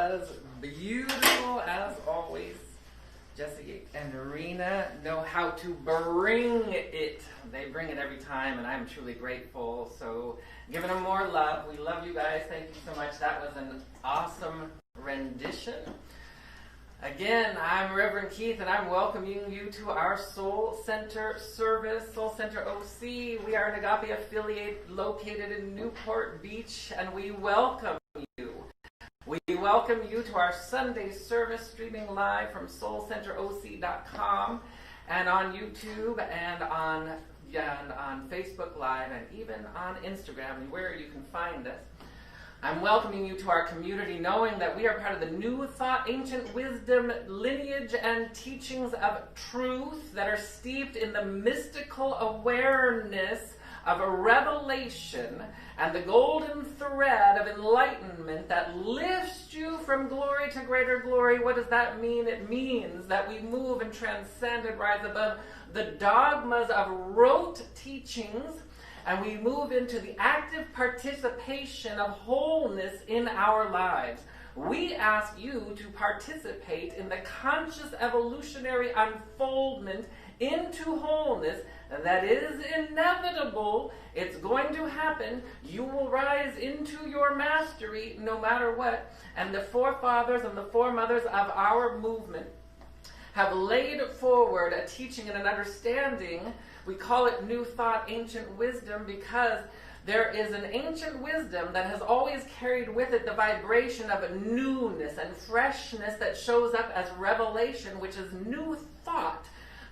was beautiful as always. Jesse and Rena know how to bring it. They bring it every time, and I'm truly grateful. So giving them more love. We love you guys. Thank you so much. That was an awesome rendition. Again, I'm Reverend Keith, and I'm welcoming you to our Soul Center service, Soul Center OC. We are an Agape affiliate located in Newport Beach, and we welcome you. We welcome you to our Sunday service streaming live from soulcenteroc.com and on YouTube and on Facebook Live and even on Instagram and where you can find us. I'm welcoming you to our community, knowing that we are part of the New Thought, Ancient Wisdom, lineage, and teachings of truth that are steeped in the mystical awareness of a revelation and the golden thread of enlightenment that lifts you from glory to greater glory. What does that mean? It means that we move and transcend and rise above the dogmas of rote teachings, and we move into the active participation of wholeness in our lives. We ask you to participate in the conscious evolutionary unfoldment into wholeness that is inevitable. It's going to happen. You will rise into your mastery no matter what. And the forefathers and the foremothers of our movement have laid forward a teaching and an understanding. We call it New Thought, Ancient Wisdom because there is an ancient wisdom that has always carried with it the vibration of a newness and freshness that shows up as revelation, which is new thought.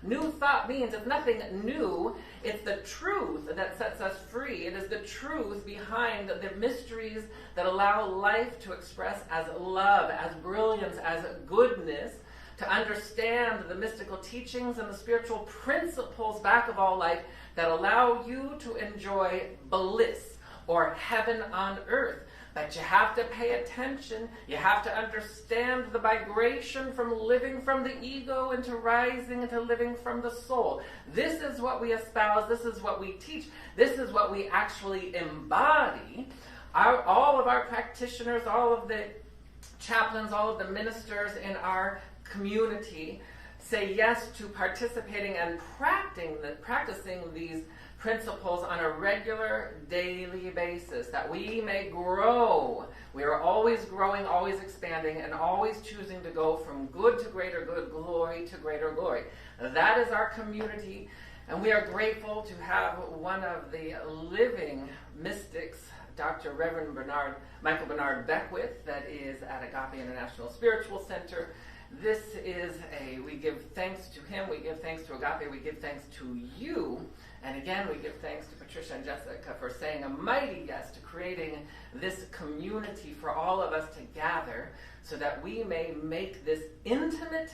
New thought means it's nothing new. It's the truth that sets us free. It is the truth behind the mysteries that allow life to express as love, as brilliance, as goodness, to understand the mystical teachings and the spiritual principles back of all life that allow you to enjoy bliss or heaven on earth. But you have to pay attention. You have to understand the migration from living from the ego into rising into living from the soul. This is what we espouse. This is what we teach. This is what we actually embody. All of our practitioners, all of the chaplains, all of the ministers in our community say yes to participating and practicing these principles on a regular daily basis, that we may grow. We are always growing, always expanding, and always choosing to go from good to greater good, glory to greater glory. That is our community, and we are grateful to have one of the living mystics, Dr. Reverend Michael Bernard Beckwith, that is at Agape International Spiritual Center. We give thanks to him, we give thanks to Agape, we give thanks to you, and again we give thanks to Patricia and Jessica for saying a mighty yes to creating this community for all of us to gather so that we may make this intimate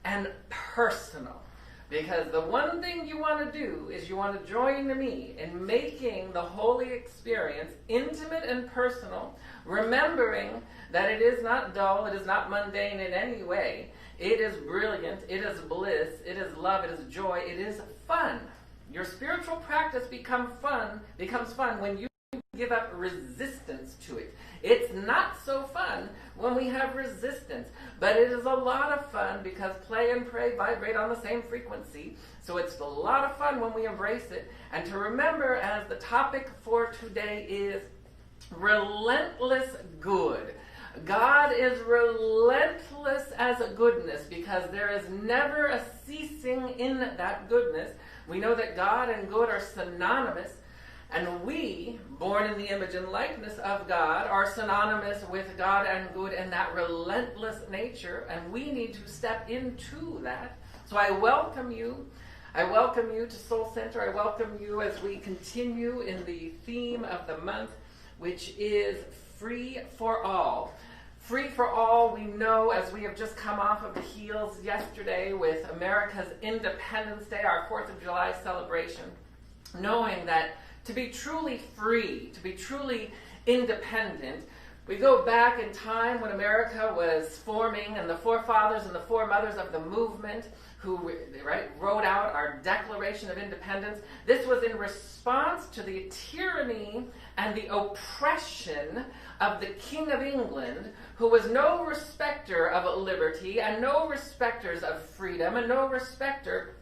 and personal. Because the one thing you want to do is you want to join me in making the holy experience intimate and personal, remembering that it is not dull, it is not mundane in any way. It is brilliant, it is bliss, it is love, it is joy, it is fun. Your spiritual practice becomes fun when you give up resistance to it. It's not so fun when we have resistance, but it is a lot of fun because play and pray vibrate on the same frequency. So it's a lot of fun when we embrace it. And to remember, as the topic for today is relentless good. God is relentless as a goodness because there is never a ceasing in that goodness. We know that God and good are synonymous. And we, born in the image and likeness of God, are synonymous with God and good and that relentless nature, and we need to step into that. So I welcome you. I welcome you to Soul Center. I welcome you as we continue in the theme of the month, which is free for all. Free for all, we know, as we have just come off of the heels yesterday with America's Independence Day, our 4th of July celebration, knowing that to be truly free, to be truly independent, We go back in time when America was forming, and the forefathers and the foremothers of the movement who wrote out our Declaration of Independence. This was in response to the tyranny and the oppression of the King of England, who was no respecter of liberty and no respecters of freedom and no respecter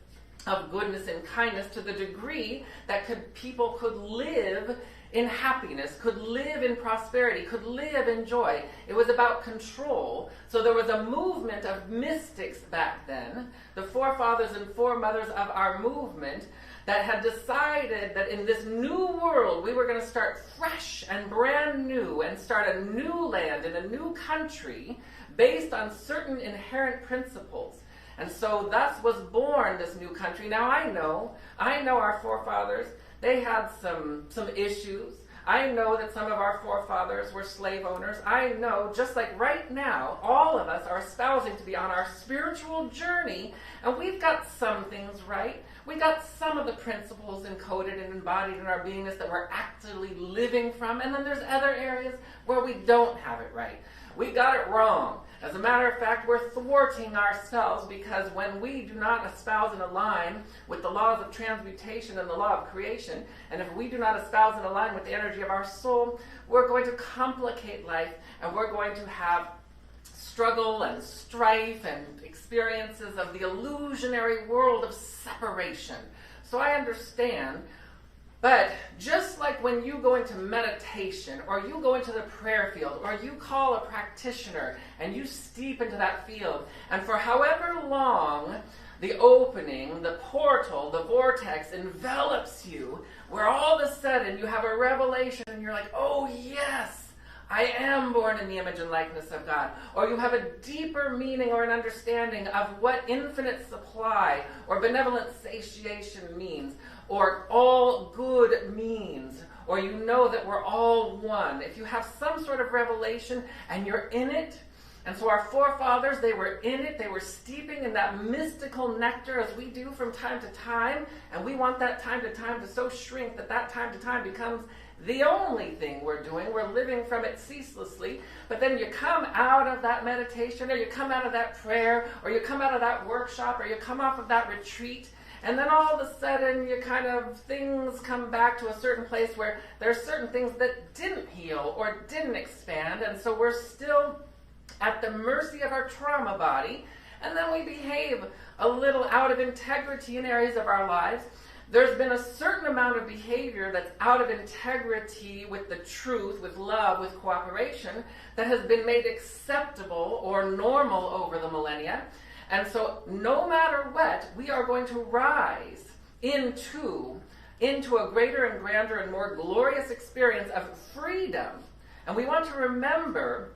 of goodness and kindness, to the degree that people could live in happiness, could live in prosperity, could live in joy. It was about control. So there was a movement of mystics back then, the forefathers and foremothers of our movement, that had decided that in this new world we were going to start fresh and brand new and start a new land in a new country based on certain inherent principles. And so thus was born this new country. Now I know our forefathers, they had some issues. I know that some of our forefathers were slave owners. I know, just like right now, all of us are espousing to be on our spiritual journey, and we've got some things right. We got some of the principles encoded and embodied in our beingness that we're actively living from, and then there's other areas where we don't have it right. We got it wrong. As a matter of fact, we're thwarting ourselves, because when we do not espouse and align with the laws of transmutation and the law of creation, and if we do not espouse and align with the energy of our soul, we're going to complicate life, and we're going to have struggle and strife and experiences of the illusionary world of separation. So I understand. But just like when you go into meditation, or you go into the prayer field, or you call a practitioner and you steep into that field, and for however long the opening, the portal, the vortex envelops you, where all of a sudden you have a revelation and you're like, oh yes, I am born in the image and likeness of God. Or you have a deeper meaning or an understanding of what infinite supply or benevolent satiation means, or all good means, or you know that we're all one. If you have some sort of revelation and you're in it, and so our forefathers, they were in it, they were steeping in that mystical nectar as we do from time to time, and we want that time to time to so shrink that that time to time becomes the only thing we're doing. We're living from it ceaselessly. But then you come out of that meditation, or you come out of that prayer, or you come out of that workshop, or you come off of that retreat, and then all of a sudden you things come back to a certain place where there's certain things that didn't heal or didn't expand, and so we're still at the mercy of our trauma body, and then we behave a little out of integrity in areas of our lives. There's been a certain amount of behavior that's out of integrity with the truth, with love, with cooperation, that has been made acceptable or normal over the millennia. And so no matter what, we are going to rise into a greater and grander and more glorious experience of freedom. And we want to remember,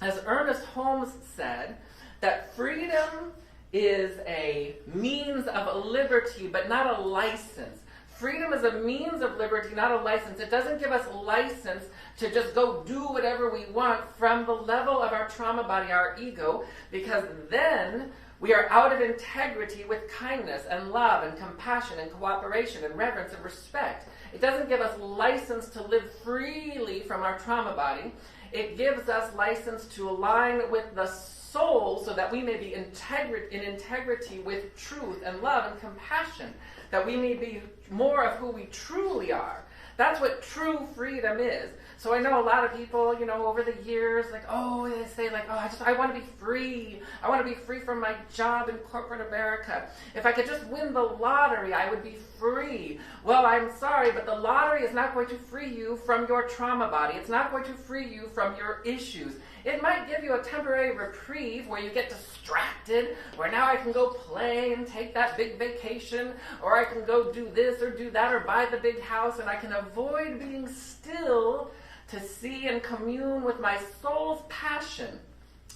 as Ernest Holmes said, that freedom is a means of liberty, but not a license. Freedom is a means of liberty, not a license. It doesn't give us license to just go do whatever we want from the level of our trauma body, our ego, because then we are out of integrity with kindness and love and compassion and cooperation and reverence and respect. It doesn't give us license to live freely from our trauma body. It gives us license to align with the soul so that we may be in integrity with truth and love and compassion, that we may be more of who we truly are. That's what true freedom is. So I know a lot of people, over the years, they say I want to be free. I want to be free from my job in corporate America. If I could just win the lottery, I would be free. Well, I'm sorry, but the lottery is not going to free you from your trauma body. It's not going to free you from your issues. It might give you a temporary reprieve where you get distracted, where now I can go play and take that big vacation, or I can go do this or do that, or buy the big house, and I can avoid being still to see and commune with my soul's passion.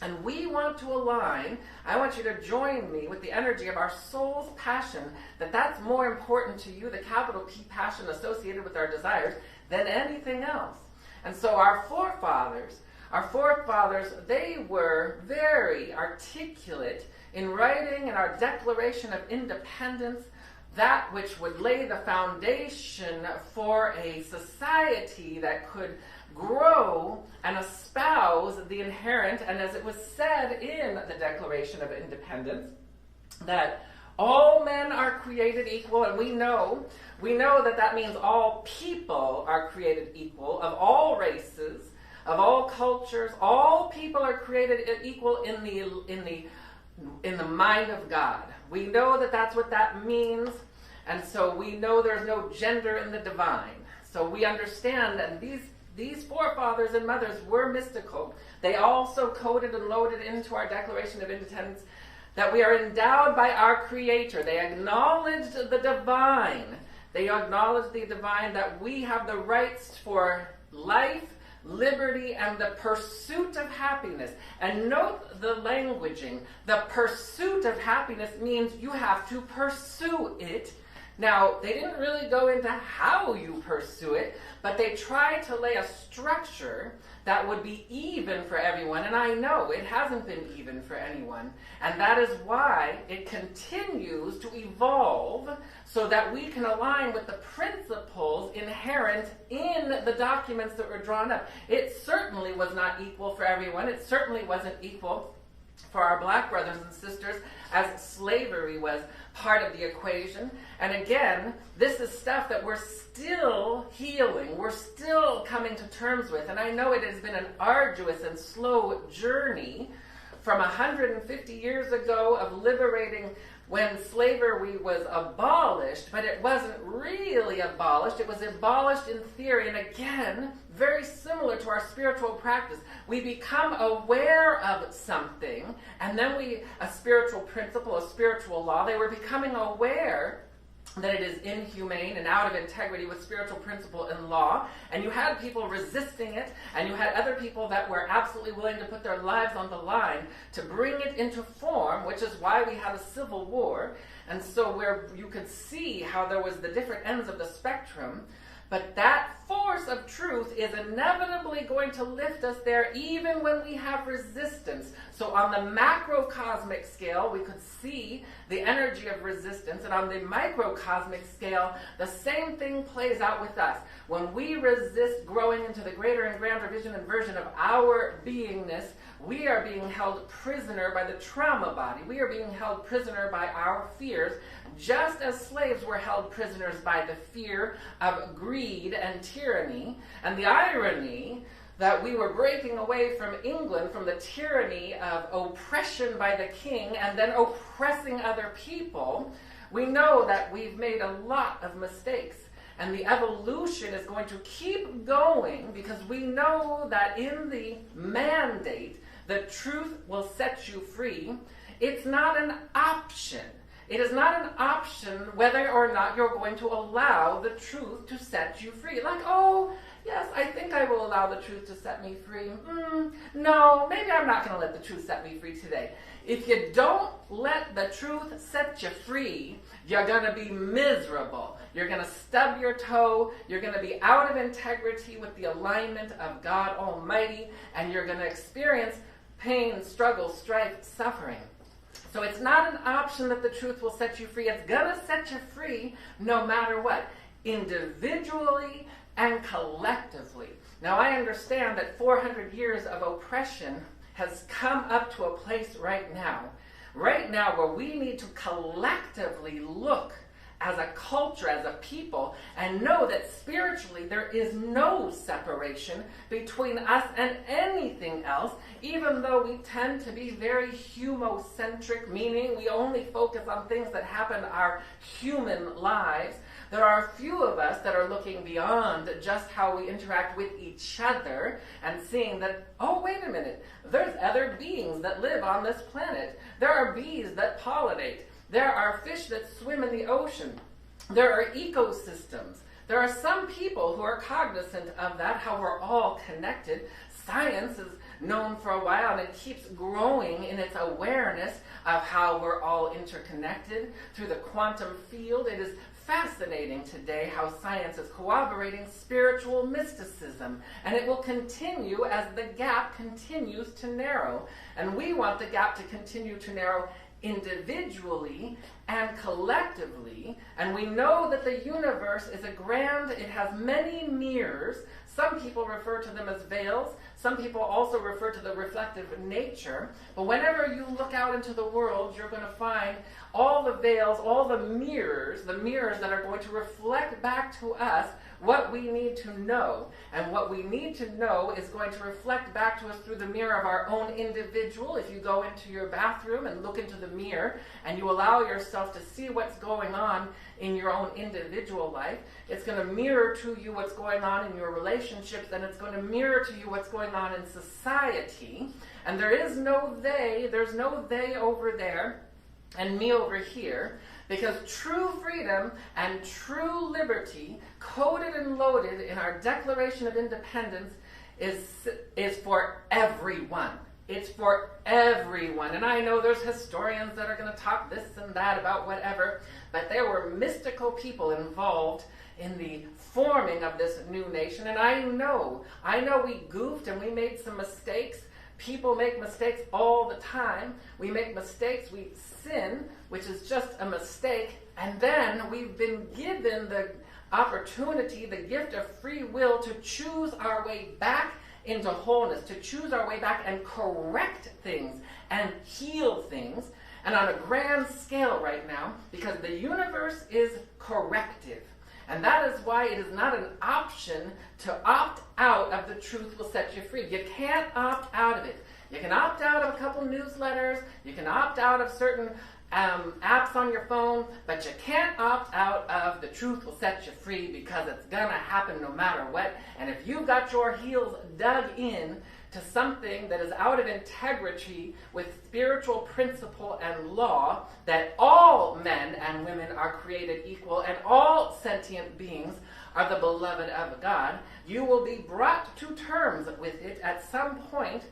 And we want to align. I want you to join me with the energy of our soul's passion, that's more important to you, the capital P passion associated with our desires, than anything else. And so our forefathers, they were very articulate in writing in our Declaration of Independence that which would lay the foundation for a society that could grow and espouse the inherent, and as it was said in the Declaration of Independence, that all men are created equal, and we know that means all people are created equal, of all races, of all cultures. All people are created equal in the mind of God. We know that that's what that means, and so we know there's no gender in the divine. So we understand that these forefathers and mothers were mystical. They also coded and loaded into our Declaration of Independence that we are endowed by our Creator. They acknowledged the divine. They acknowledged the divine, that we have the rights for life, liberty, and the pursuit of happiness. And note the languaging. The pursuit of happiness means you have to pursue it. Now, they didn't really go into how you pursue it, but they tried to lay a structure that would be even for everyone. And I know it hasn't been even for anyone. And that is why it continues to evolve, so that we can align with the principles inherent in the documents that were drawn up. It certainly was not equal for everyone. It certainly wasn't equal for our black brothers and sisters, as slavery was part of the equation. And again, this is stuff that we're still healing. We're still coming to terms with. And I know it has been an arduous and slow journey from 150 years ago of liberating when slavery was abolished, but it wasn't really abolished. It was abolished in theory. And again, very similar to our spiritual practice. We become aware of something, and then a spiritual principle, a spiritual law, they were becoming aware that it is inhumane and out of integrity with spiritual principle and law, and you had people resisting it, and you had other people that were absolutely willing to put their lives on the line to bring it into form, which is why we had a civil war. And so where you could see how there was the different ends of the spectrum, but that force of truth is inevitably going to lift us there even when we have resistance. So on the macrocosmic scale, we could see the energy of resistance, and on the microcosmic scale, the same thing plays out with us. When we resist growing into the greater and grander vision and version of our beingness, we are being held prisoner by the trauma body. We are being held prisoner by our fears, just as slaves were held prisoners by the fear of greed and tyranny. And the irony that we were breaking away from England, from the tyranny of oppression by the king and then oppressing other people, we know that we've made a lot of mistakes. And the evolution is going to keep going, because we know that in the mandate, the truth will set you free. It's not an option. It is not an option whether or not you're going to allow the truth to set you free. Like, oh, yes, I think I will allow the truth to set me free. No, maybe I'm not going to let the truth set me free today. If you don't let the truth set you free, you're going to be miserable. You're going to stub your toe. You're going to be out of integrity with the alignment of God Almighty, and you're going to experience pain, struggle, strife, suffering. So it's not an option that the truth will set you free. It's going to set you free no matter what, individually and collectively. Now, I understand that 400 years of oppression has come up to a place right now where we need to collectively look as a culture, as a people, and know that spiritually there is no separation between us and anything else, even though we tend to be very humocentric, meaning we only focus on things that happen in our human lives. There are a few of us that are looking beyond just how we interact with each other and seeing that, oh, wait a minute, there's other beings that live on this planet. There are bees that pollinate. There are fish that swim in the ocean. There are ecosystems. There are some people who are cognizant of that, how we're all connected. Science is known for a while, and it keeps growing in its awareness of how we're all interconnected through the quantum field. It is fascinating today how science is corroborating spiritual mysticism, and it will continue as the gap continues to narrow. And we want the gap to continue to narrow individually and collectively, and we know that the universe is it has many mirrors. Some people refer to them as veils. Some people also refer to the reflective nature. But whenever you look out into the world, you're going to find all the veils, all the mirrors that are going to reflect back to us what we need to know. And what we need to know is going to reflect back to us through the mirror of our own individual. If you go into your bathroom and look into the mirror and you allow yourself to see what's going on in your own individual life, it's going to mirror to you what's going on in your relationships, and it's going to mirror to you what's going on in society. And there's no they over there and me over here, because true freedom and true liberty, coded and loaded in our Declaration of Independence, is for everyone. It's for everyone. And I know there's historians that are going to talk this and that about whatever, but there were mystical people involved in the forming of this new nation. And I know we goofed and we made some mistakes. People make mistakes all the time. We make mistakes, we sin, which is just a mistake, and then we've been given the opportunity, the gift of free will to choose our way back into wholeness, to choose our way back and correct things and heal things, and on a grand scale right now, because the universe is corrective. And that is why it is not an option to opt out of the truth will set you free. You can't opt out of it. You can opt out of a couple newsletters. You can opt out of certain apps on your phone, but you can't opt out of the truth will set you free, because it's going to happen no matter what. And if you've got your heels dug in to something that is out of integrity with spiritual principle and law, that all men and women are created equal and all sentient beings are the beloved of God, you will be brought to terms with it at some point.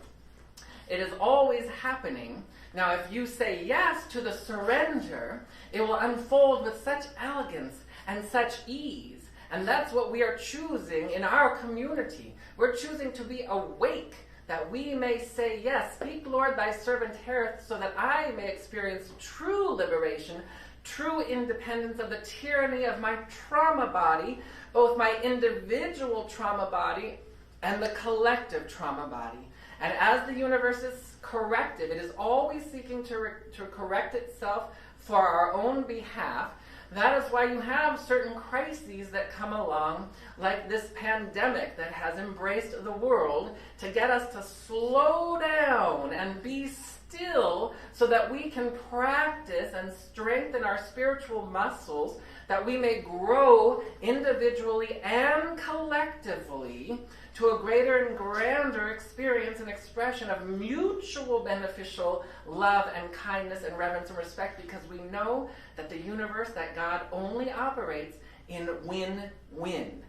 It is always happening. Now, if you say yes to the surrender, it will unfold with such elegance and such ease. And that's what we are choosing in our community. We're choosing to be awake, that we may say, yes, speak, Lord, thy servant heareth, so that I may experience true liberation, true independence of the tyranny of my trauma body, both my individual trauma body and the collective trauma body. And as the universe is corrective, it is always seeking to correct itself for our own behalf. That is why you have certain crises that come along, like this pandemic that has embraced the world, to get us to slow down and be still so that we can practice and strengthen our spiritual muscles, that we may grow individually and collectively to a greater and grander experience and expression of mutual beneficial love and kindness and reverence and respect, because we know that the universe, that God only operates in win-win.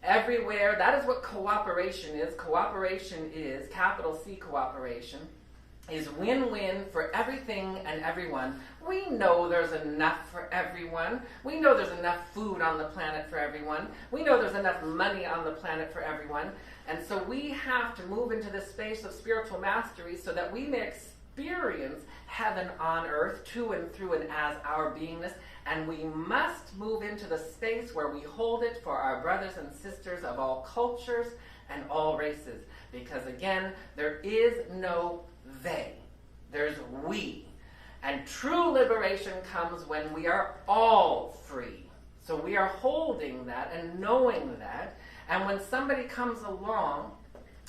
Everywhere, that is what cooperation is. Cooperation is, capital C cooperation, is win-win for everything and everyone. We know there's enough for everyone. We know there's enough food on the planet for everyone. We know there's enough money on the planet for everyone. And so we have to move into this space of spiritual mastery so that we may experience heaven on earth to and through and as our beingness. And we must move into the space where we hold it for our brothers and sisters of all cultures and all races. Because again, there is no they. There's we. And true liberation comes when we are all free. So we are holding that and knowing that. And when somebody comes along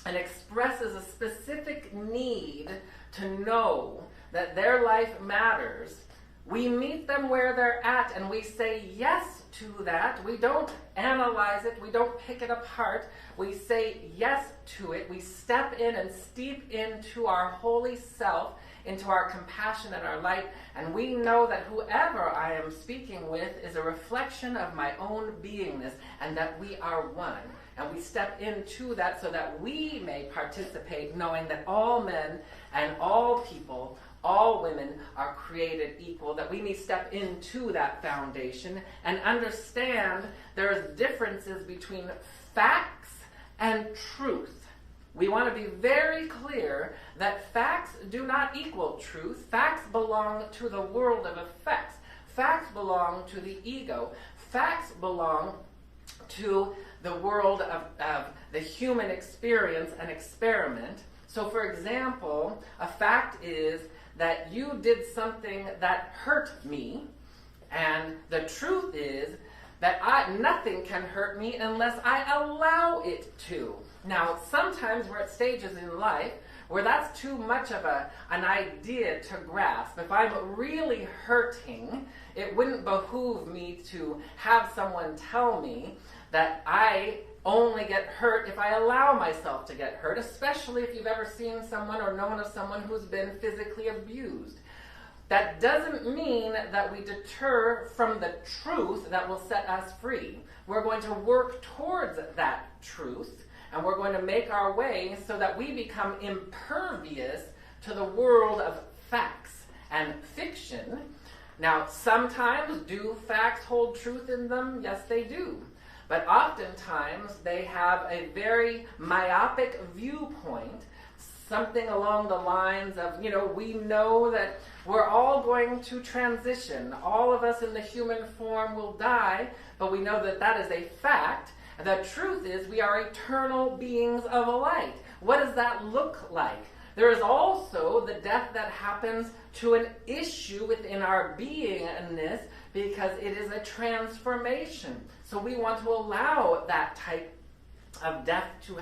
and expresses a specific need to know that their life matters, we meet them where they're at and we say yes to that. We don't analyze it. We don't pick it apart. We say yes to it. We step in and steep into our holy self, into our compassion and our light. And we know that whoever I am speaking with is a reflection of my own beingness, and that we are one. And we step into that so that we may participate, knowing that all men and all people, all women are created equal, that we may step into that foundation and understand there is differences between facts and truth. We want to be very clear that facts do not equal truth. Facts belong to the world of effects. Facts belong to the ego. Facts belong to the world of the human experience and experiment. So for example, a fact is that you did something that hurt me, and the truth is that nothing can hurt me unless I allow it to. Now, sometimes we're at stages in life where that's too much of an idea to grasp. If I'm really hurting, it wouldn't behoove me to have someone tell me that I only get hurt if I allow myself to get hurt, especially if you've ever seen someone or known of someone who's been physically abused. That doesn't mean that we deter from the truth that will set us free. We're going to work towards that truth, and we're going to make our way so that we become impervious to the world of facts and fiction. Now, sometimes do facts hold truth in them? Yes, they do. But oftentimes they have a very myopic viewpoint, something along the lines of, we know that we're all going to transition. All of us in the human form will die, but we know that that is a fact. The truth is we are eternal beings of light. What does that look like? There is also the death that happens to an issue within our beingness because it is a transformation. So we want to allow that type of death to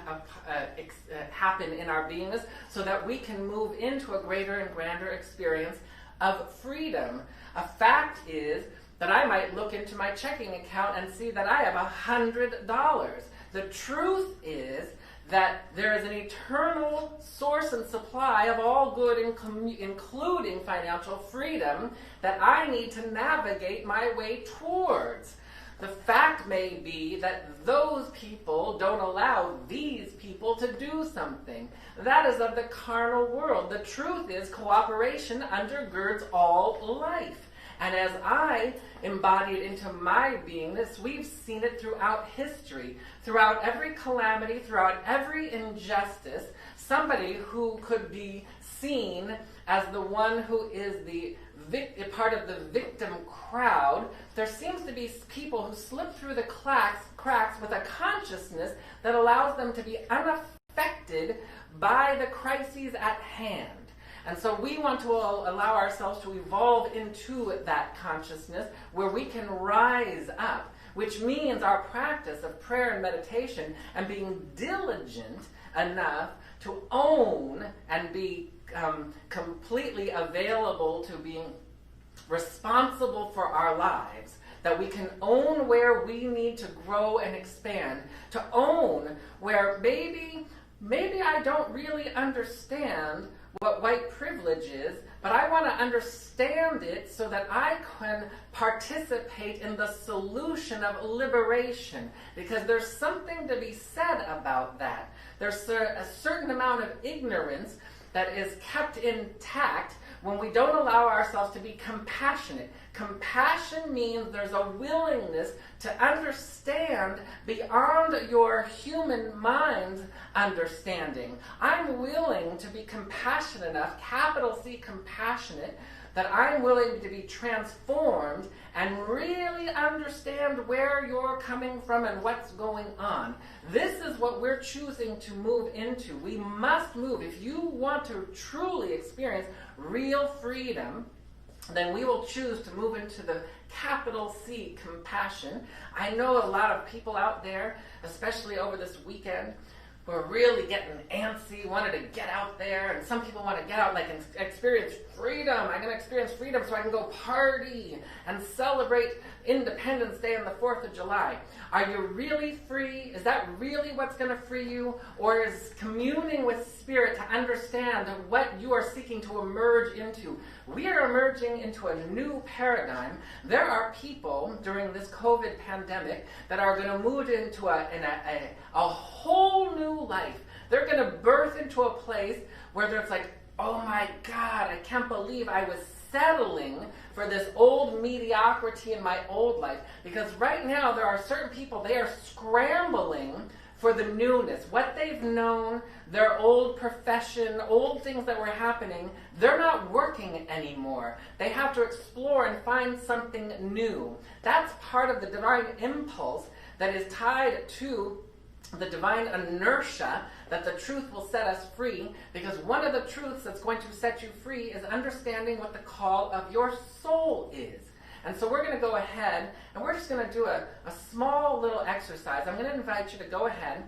happen in our beingness so that we can move into a greater and grander experience of freedom. A fact is that I might look into my checking account and see that I have $100. The truth is that there is an eternal source and supply of all good, including financial freedom, that I need to navigate my way towards. The fact may be that those people don't allow these people to do something. That is of the carnal world. The truth is cooperation undergirds all life. And as I embody it into my beingness, we've seen it throughout history, throughout every calamity, throughout every injustice. Somebody who could be seen as the one who is the part of the victim crowd, there seems to be people who slip through the cracks with a consciousness that allows them to be unaffected by the crises at hand. And so we want to allow ourselves to evolve into that consciousness where we can rise up, which means our practice of prayer and meditation and being diligent enough to own and be completely available to being responsible for our lives, that we can own where we need to grow and expand, to own where maybe I don't really understand what white privilege is, but I want to understand it so that I can participate in the solution of liberation, because there's something to be said about that. There's a certain amount of ignorance that is kept intact when we don't allow ourselves to be compassionate. Compassion means there's a willingness to understand beyond your human mind's understanding. I'm willing to be compassionate enough, capital C compassionate, that I'm willing to be transformed and really understand where you're coming from and what's going on. This is what we're choosing to move into. We must move. If you want to truly experience real freedom, then we will choose to move into the capital C compassion. I know a lot of people out there, especially over this weekend, who are really getting antsy, wanted to get out there, and some people want to get out and experience freedom. I'm going to experience freedom so I can go party and celebrate Independence Day and the 4th of July. Are you really free? Is that really what's going to free you? Or is communing with Spirit to understand what you are seeking to emerge into? We are emerging into a new paradigm. There are people during this COVID pandemic that are going to move into a whole new life. They're going to birth into a place where there's like, oh my God, I can't believe I was settling for this old mediocrity in my old life. Because right now there are certain people, they are scrambling for the newness. What they've known, their old profession, old things that were happening, they're not working anymore. They have to explore and find something new. That's part of the divine impulse that is tied to the divine inertia that the truth will set us free, because one of the truths that's going to set you free is understanding what the call of your soul is. And so we're going to go ahead and we're just going to do a small little exercise. I'm going to invite you to go ahead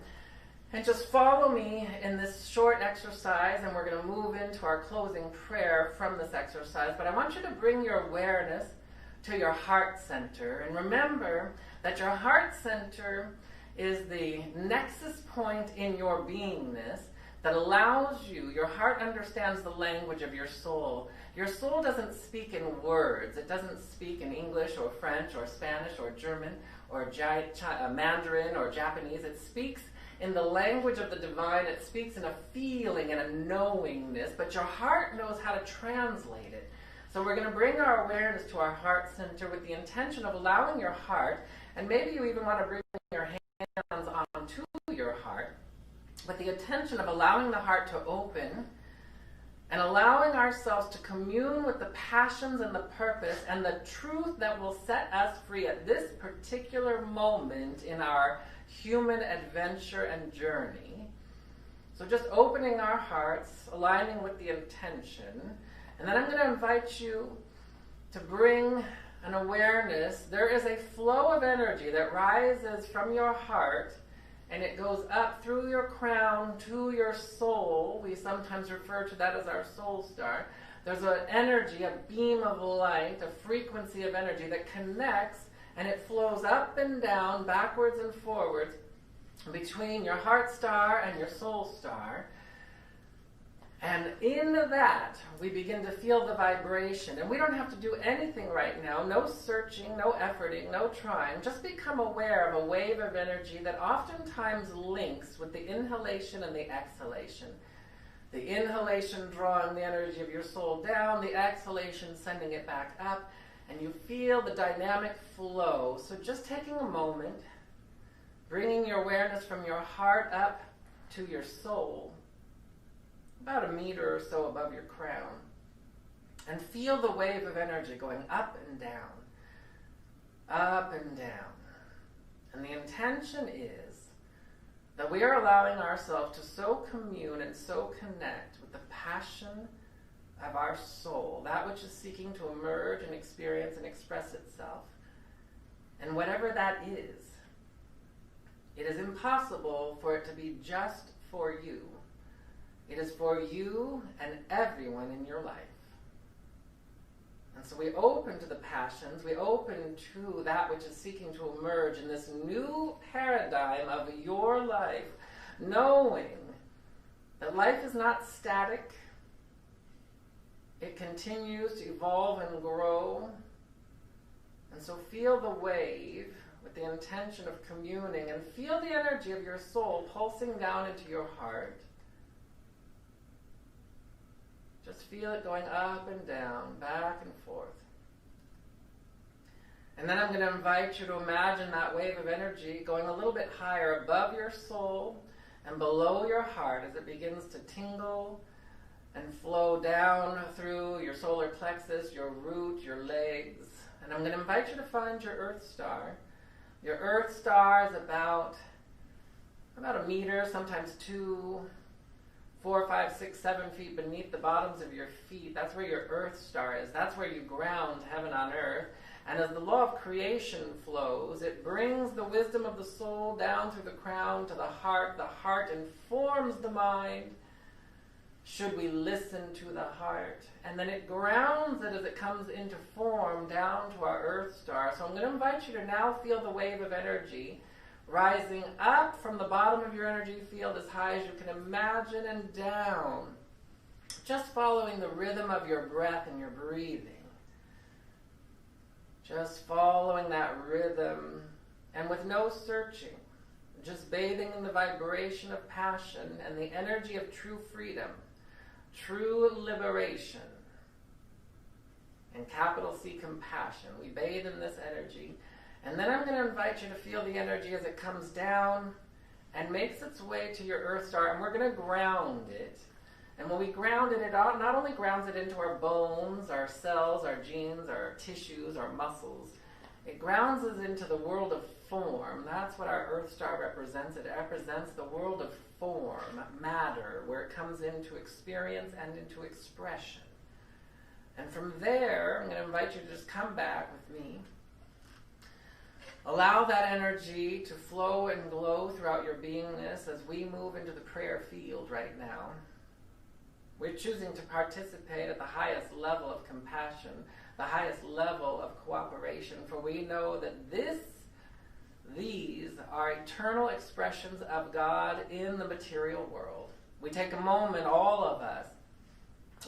and just follow me in this short exercise, and we're going to move into our closing prayer from this exercise. But I want you to bring your awareness to your heart center, and remember that your heart center is the nexus point in your beingness that allows you, your heart understands the language of your soul. Your soul doesn't speak in words. It doesn't speak in English or French or Spanish or German or Mandarin or Japanese. It speaks in the language of the divine. It speaks in a feeling and a knowingness, but your heart knows how to translate it. So we're going to bring our awareness to our heart center with the intention of allowing your heart, and maybe you even want to bring your hands onto your heart, with the intention of allowing the heart to open and allowing ourselves to commune with the passions and the purpose and the truth that will set us free at this particular moment in our human adventure and journey. So just opening our hearts, aligning with the intention, and then I'm going to invite you to bring an awareness. There is a flow of energy that rises from your heart, and it goes up through your crown to your soul. We sometimes refer to that as our soul star. There's an energy, a beam of light, a frequency of energy that connects, and it flows up and down, backwards and forwards, between your heart star and your soul star. And in that, we begin to feel the vibration. And we don't have to do anything right now. No searching, no efforting, no trying. Just become aware of a wave of energy that oftentimes links with the inhalation and the exhalation. The inhalation drawing the energy of your soul down, the exhalation sending it back up, and you feel the dynamic flow. So just taking a moment, bringing your awareness from your heart up to your soul, about a meter or so above your crown, and feel the wave of energy going up and down, up and down. And the intention is that we are allowing ourselves to so commune and so connect with the passion of our soul, that which is seeking to emerge and experience and express itself. And whatever that is, it is impossible for it to be just for you. It is for you and everyone in your life. And so we open to the passions, we open to that which is seeking to emerge in this new paradigm of your life, knowing that life is not static. It continues to evolve and grow. And so feel the wave with the intention of communing, and feel the energy of your soul pulsing down into your heart. Just feel it going up and down, back and forth. And then I'm going to invite you to imagine that wave of energy going a little bit higher above your soul and below your heart as it begins to tingle and flow down through your solar plexus, your root, your legs. And I'm going to invite you to find your Earth Star. Your Earth Star is about a meter, sometimes 2, 4, 5, 6, 7 feet beneath the bottoms of your feet. That's where your Earth Star is. That's where you ground heaven on earth. And as the law of creation flows, it brings the wisdom of the soul down through the crown to the heart. The heart informs the mind, should we listen to the heart. And then it grounds it as it comes into form down to our Earth Star. So I'm going to invite you to now feel the wave of energy rising up from the bottom of your energy field as high as you can imagine and down, just following the rhythm of your breath and your breathing. Just following that rhythm, and with no searching, just bathing in the vibration of passion and the energy of true freedom, true liberation, and capital C, compassion. We bathe in this energy. And then I'm going to invite you to feel the energy as it comes down and makes its way to your earth star, and we're going to ground it. And when we ground it, it not only grounds it into our bones, our cells, our genes, our tissues, our muscles, it grounds us into the world of form. That's what our earth star represents. It represents the world of form, matter, where it comes into experience and into expression. And from there, I'm going to invite you to just come back with me. Allow that energy to flow and glow throughout your beingness as we move into the prayer field right now. We're choosing to participate at the highest level of compassion, the highest level of cooperation, for we know that these are eternal expressions of God in the material world. We take a moment, all of us.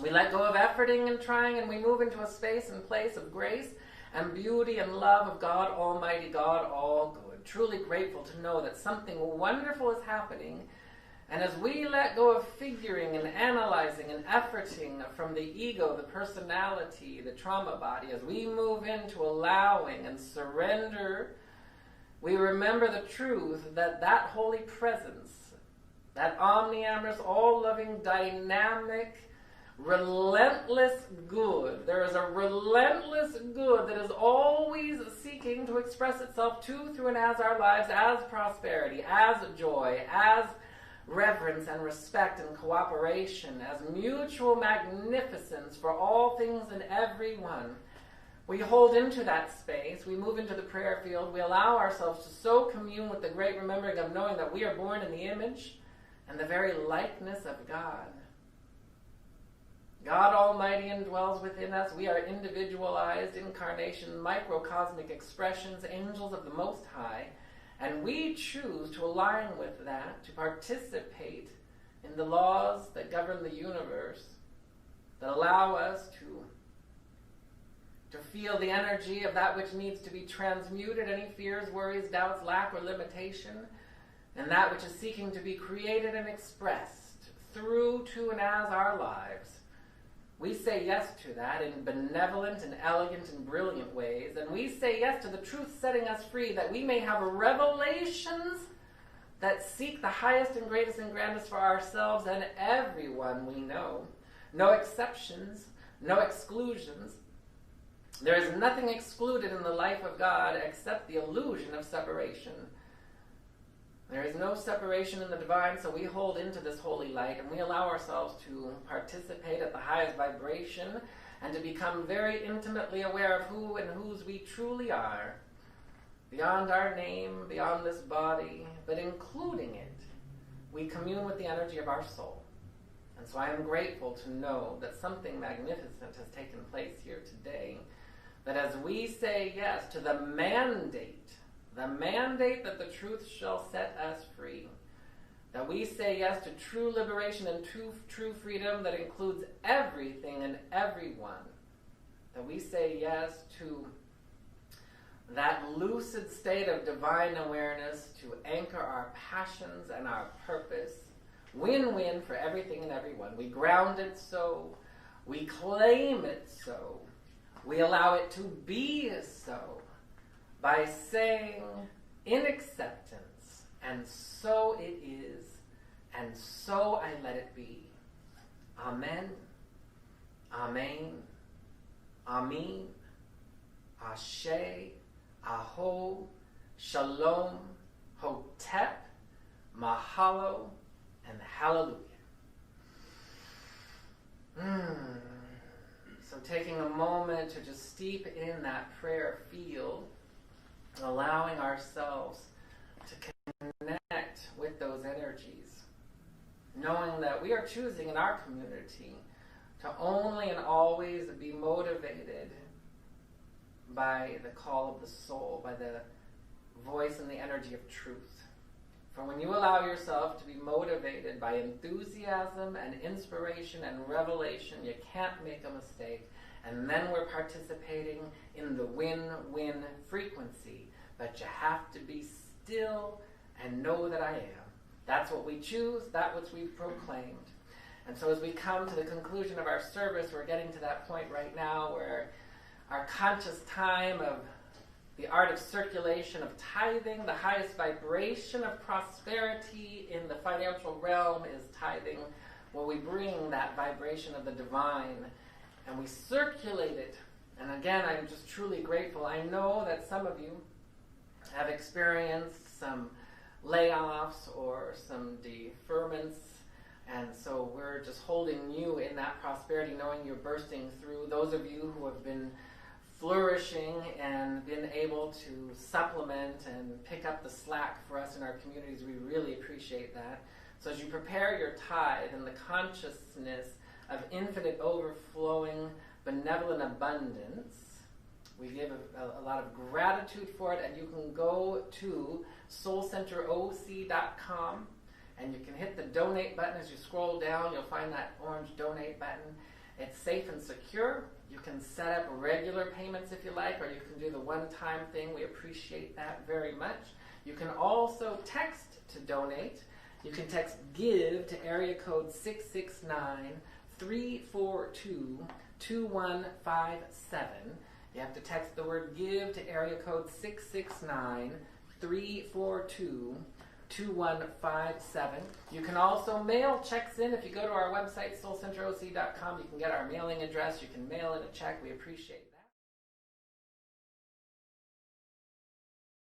We let go of efforting and trying, and we move into a space and place of grace and beauty and love of God Almighty, God all good. Truly grateful to know that something wonderful is happening. And as we let go of figuring and analyzing and efforting from the ego, the personality, the trauma body, as we move into allowing and surrender, we remember the truth that that holy presence, that omniamorous, all-loving, dynamic, relentless good. There is a relentless good that is always seeking to express itself to, through, and as our lives, as prosperity, as joy, as reverence and respect and cooperation, as mutual magnificence for all things and everyone. We hold into that space. We move into the prayer field. We allow ourselves to so commune with the great remembering of knowing that we are born in the image and the very likeness of God. God Almighty indwells within us. We are individualized, incarnation, microcosmic expressions, angels of the Most High. And we choose to align with that, to participate in the laws that govern the universe, that allow us to feel the energy of that which needs to be transmuted, any fears, worries, doubts, lack, or limitation, and that which is seeking to be created and expressed through, to, and as our lives. We say yes to that in benevolent and elegant and brilliant ways, and we say yes to the truth setting us free, that we may have revelations that seek the highest and greatest and grandest for ourselves and everyone we know. No exceptions, no exclusions. There is nothing excluded in the life of God except the illusion of separation. There is no separation in the divine, so we hold into this holy light and we allow ourselves to participate at the highest vibration and to become very intimately aware of who and whose we truly are, beyond our name, beyond this body, but including it. We commune with the energy of our soul. And so I am grateful to know that something magnificent has taken place here today, that as we say yes to the mandate that the truth shall set us free, that we say yes to true liberation and true freedom that includes everything and everyone, that we say yes to that lucid state of divine awareness to anchor our passions and our purpose, win-win for everything and everyone. We ground it so, we claim it so, we allow it to be so, by saying in acceptance, and so it is, and so I let it be. Amen, Amen, Amin, Ashe, Aho, Shalom, Hotep, Mahalo, and Hallelujah. So taking a moment to just steep in that prayer field, allowing ourselves to connect with those energies, knowing that we are choosing in our community to only and always be motivated by the call of the soul, by the voice and the energy of truth. For when you allow yourself to be motivated by enthusiasm and inspiration and revelation, you can't make a mistake. And then we're participating in the win-win frequency. But you have to be still and know that I am. That's what we choose, that which we've proclaimed. And so as we come to the conclusion of our service, we're getting to that point right now where our conscious time of the art of circulation of tithing. The highest vibration of prosperity in the financial realm is tithing, where we bring that vibration of the divine and we circulate it. And again, I'm just truly grateful. I know that some of you have experienced some layoffs or some deferments, and so we're just holding you in that prosperity, knowing you're bursting through. Those of you who have been flourishing and been able to supplement and pick up the slack for us in our communities, we really appreciate that. So as you prepare your tithe in the consciousness of infinite overflowing benevolent abundance, we give a lot of gratitude for it, and you can go to soulcenteroc.com and you can hit the donate button. As you scroll down, you'll find that orange donate button. It's safe and secure. You can set up regular payments if you like, or you can do the one-time thing. We appreciate that very much. You can also text to donate. You can text GIVE to area code 669-342-2157. You have to text the word GIVE to area code 669-342-2157. You can also mail checks in. If you go to our website, soulcenteroc.com, you can get our mailing address. You can mail in a check. We appreciate it.